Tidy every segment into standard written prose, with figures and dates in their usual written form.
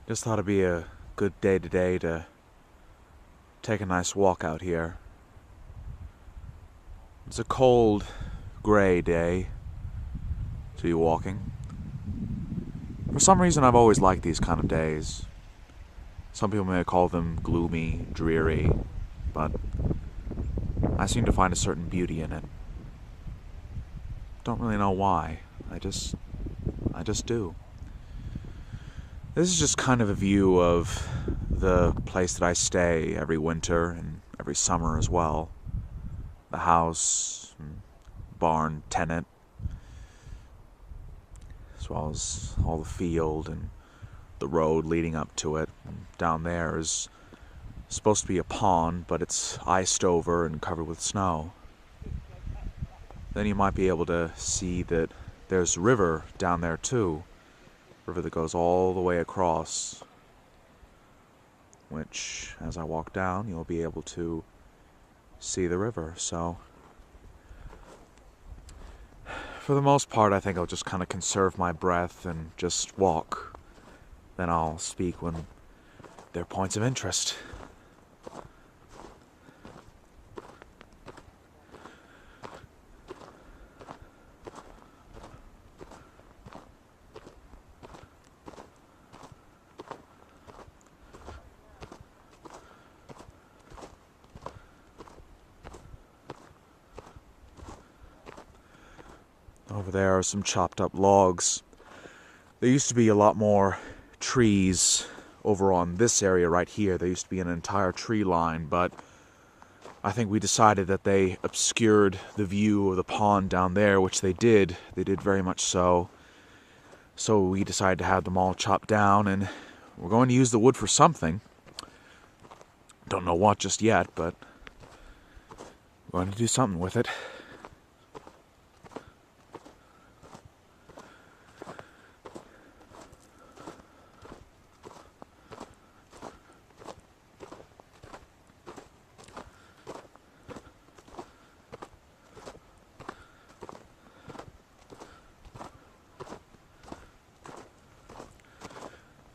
Just thought it'd be a good day today to take a nice walk out here. It's a cold, gray day to be walking. For some reason, I've always liked these kind of days. Some people may call them gloomy, dreary, but I seem to find a certain beauty in it. Don't really know why. I just do. This is just kind of a view of the place that I stay every winter and every summer as well. The house, barn, tenant, as well as all the field and the road leading up to it. And down there is supposed to be a pond, but it's iced over and covered with snow. Then you might be able to see that there's a river down there too. River that goes all the way across, which, as I walk down, you'll be able to see the river. So, for the most part, I think I'll just kind of conserve my breath and just walk. Then I'll speak when there are points of interest. Over there are some chopped up logs. There used to be a lot more trees over on this area right here. There used to be an entire tree line, but I think we decided that they obscured the view of the pond down there, which they did. They did very much so. So we decided to have them all chopped down, and we're going to use the wood for something. Don't know what just yet, but we're going to do something with it.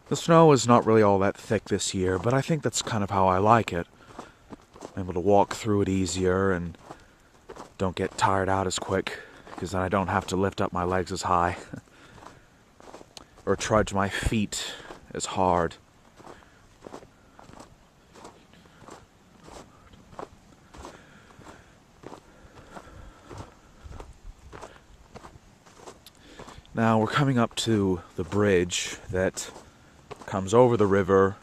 The snow is not really all that thick this year, but I think that's kind of how I like it. I'm able to walk through it easier and don't get tired out as quick, because then I don't have to lift up my legs as high or trudge my feet as hard. Now we're coming up to the bridge that comes over the river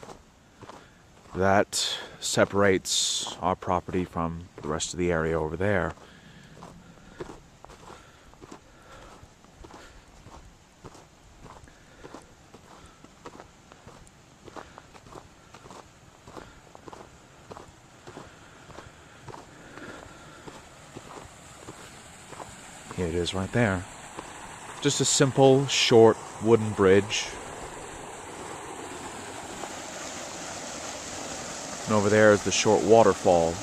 that separates our property from the rest of the area over there. Here it is right there. Just a simple, short wooden bridge. And over there is the short waterfall.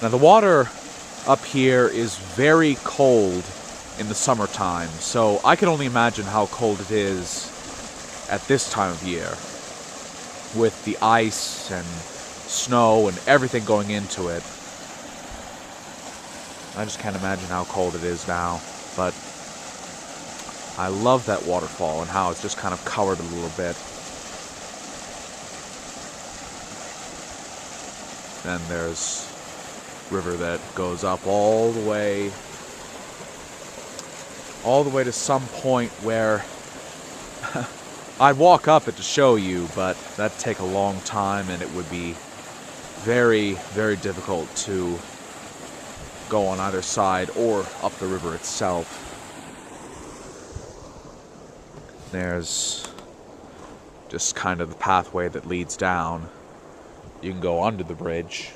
Now the water up here is very cold in the summertime, so I can only imagine how cold it is at this time of year, with the ice and snow and everything going into it. I just can't imagine how cold it is now, but I love that waterfall and how it's just kind of covered a little bit. Then there's a river that goes up all the way to some point where I'd walk up it to show you, but that'd take a long time and it would be very, very difficult to go on either side or up the river itself. There's just kind of the pathway that leads down. You can go under the bridge,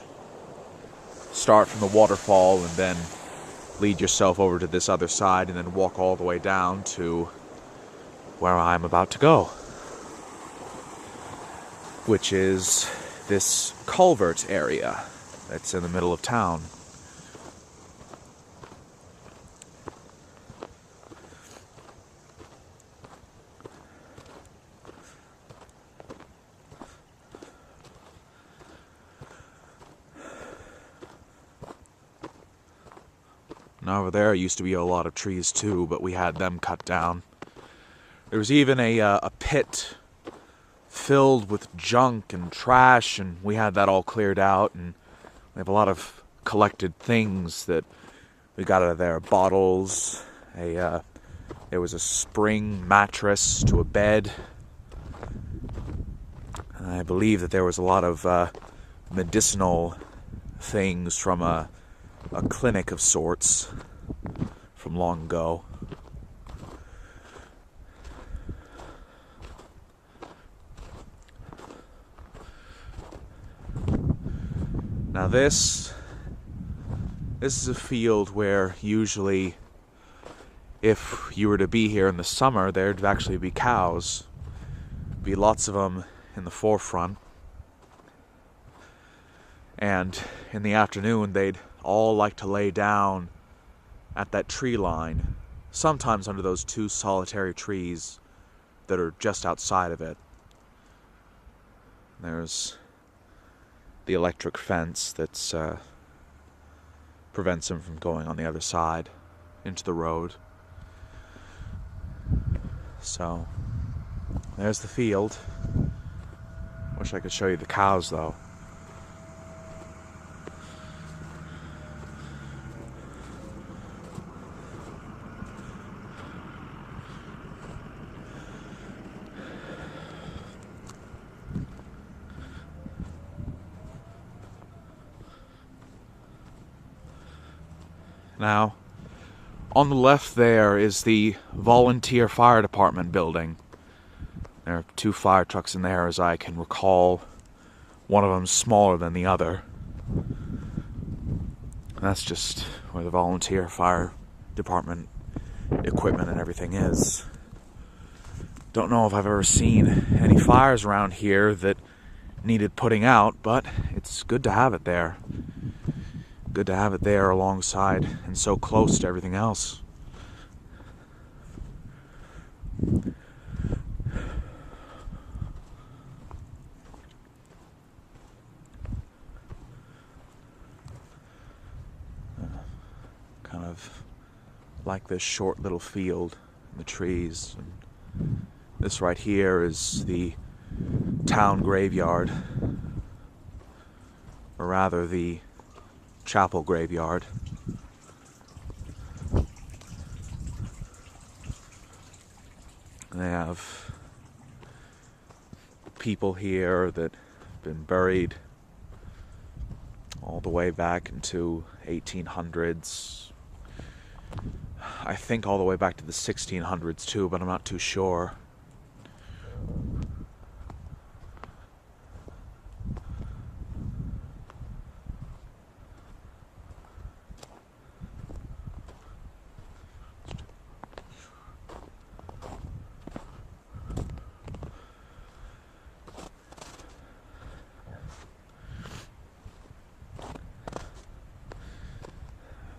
start from the waterfall, and then lead yourself over to this other side and then walk all the way down to where I'm about to go, which is this culvert area that's in the middle of town. And over there used to be a lot of trees too, but we had them cut down. There was even a pit filled with junk and trash, and we had that all cleared out, and we have a lot of collected things that we got out of there. Bottles, there was a spring mattress to a bed. And I believe that there was a lot of medicinal things from a clinic of sorts from long ago. Now this is a field where usually, if you were to be here in the summer, there'd actually be cows. Be lots of them in the forefront. And in the afternoon, they'd all like to lay down at that tree line, sometimes under those two solitary trees that are just outside of it. There's the electric fence that's prevents them from going on the other side into the road. So there's the field. Wish I could show you the cows though. Now, on the left there is the volunteer fire department building. There are 2 fire trucks in there, as I can recall. One of them's smaller than the other. And that's just where the volunteer fire department equipment and everything is. Don't know if I've ever seen any fires around here that needed putting out, but it's good to have it there. Good to have it there alongside and so close to everything else. Kind of like this short little field in the trees. And this right here is the town graveyard, or rather the chapel graveyard. They have people here that have been buried all the way back into 1800s. I think all the way back to the 1600s too, but I'm not too sure.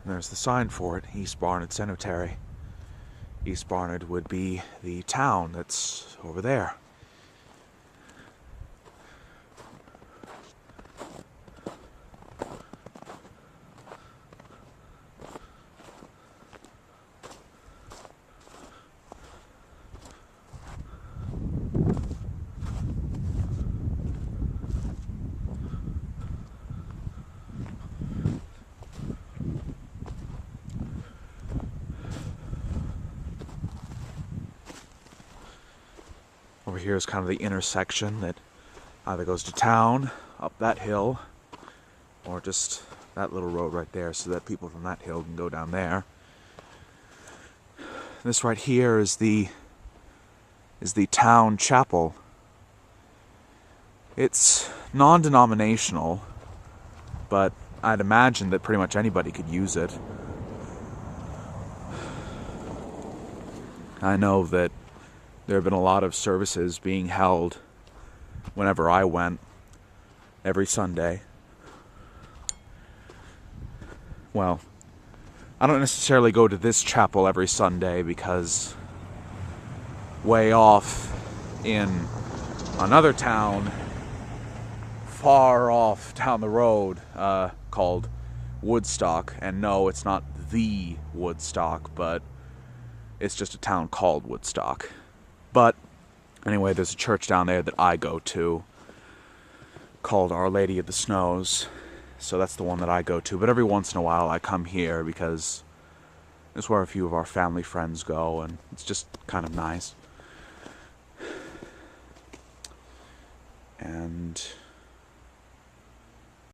There's the sign for it, East Barnard Cemetery. East Barnard would be the town that's over there. Over here is kind of the intersection that either goes to town, up that hill, or just that little road right there so that people from that hill can go down there. This right here is the town chapel. It's non-denominational, but I'd imagine that pretty much anybody could use it. I know that there have been a lot of services being held whenever I went, every Sunday. Well, I don't necessarily go to this chapel every Sunday because way off in another town, far off down the road, called Woodstock, and no, it's not the Woodstock, but it's just a town called Woodstock. But anyway, there's a church down there that I go to called Our Lady of the Snows. So that's the one that I go to. But every once in a while I come here because it's where a few of our family friends go, and it's just kind of nice. And